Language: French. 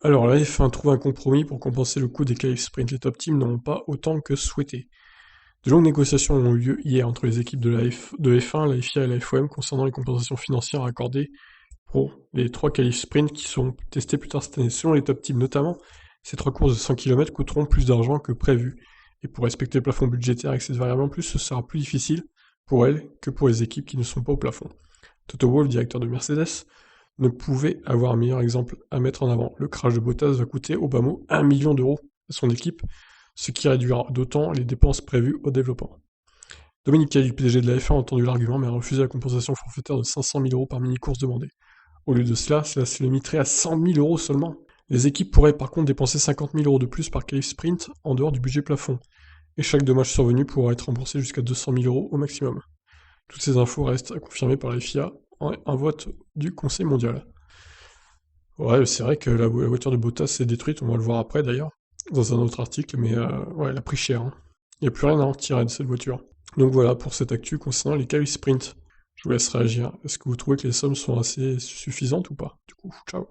Alors la F1 trouve un compromis pour compenser le coût des qualifs sprint. Les top teams n'ont pas autant que souhaité. De longues négociations ont eu lieu hier entre les équipes de F1, la FIA et la FOM concernant les compensations financières accordées pour les 3 qualifs sprint qui sont testés plus tard cette année. Selon les top teams notamment, ces 3 courses de 100 km coûteront plus d'argent que prévu. Et pour respecter le plafond budgétaire avec cette variable en plus, ce sera plus difficile pour elles que pour les équipes qui ne sont pas au plafond. Toto Wolff, directeur de Mercedes, ne pouvait avoir un meilleur exemple à mettre en avant. Le crash de Bottas va coûter au bas mot 1 million d'euros à son équipe, ce qui réduira d'autant les dépenses prévues au développement. Dominique Cali, du PDG de la F1, a entendu l'argument mais a refusé la compensation forfaitaire de 500 000 euros par mini-course demandée. Au lieu de cela se limiterait à 100 000 euros seulement. Les équipes pourraient par contre dépenser 50 000 euros de plus par qualif sprint en dehors du budget plafond, et chaque dommage survenu pourra être remboursé jusqu'à 200 000 euros au maximum. Toutes ces infos restent à confirmer par la FIA en un vote du Conseil mondial. Ouais, c'est vrai que la voiture de Bottas s'est détruite, on va le voir après d'ailleurs, dans un autre article, mais ouais, elle a pris cher, hein. Il n'y a plus rien à en retirer de cette voiture. Donc voilà pour cette actu concernant les qualifs sprint. Je vous laisse réagir. Est-ce que vous trouvez que les sommes sont assez suffisantes ou pas? Du coup, ciao.